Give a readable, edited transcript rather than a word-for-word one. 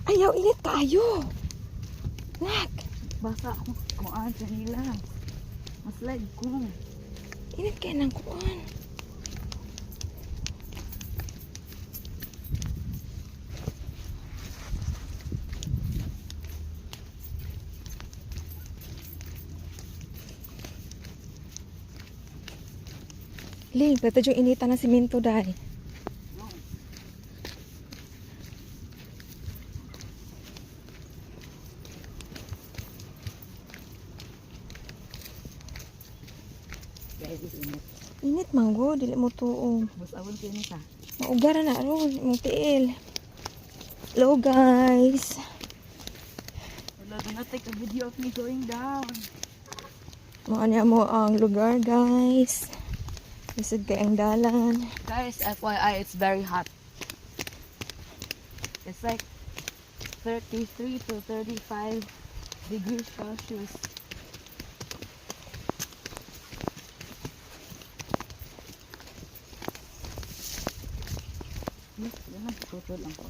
Ayaw, init kayo. Nak. Basa ako. Kuan sa nila. Maslide ko. Init kayo ng kuwan. Ling, pwede yung initan ng simento dahil. Init manggo, dili mo tuong. Bus awon kayo nita. Maugara na ron, mong tiil. Hello guys. Hello, do not take a video of me going down. Maanya mo ang lugar guys. Lisod kay ang dalan. Guys, FYI, it's very hot. It's like 33 to 35 degrees Celsius. Yan ang tutol lang ko.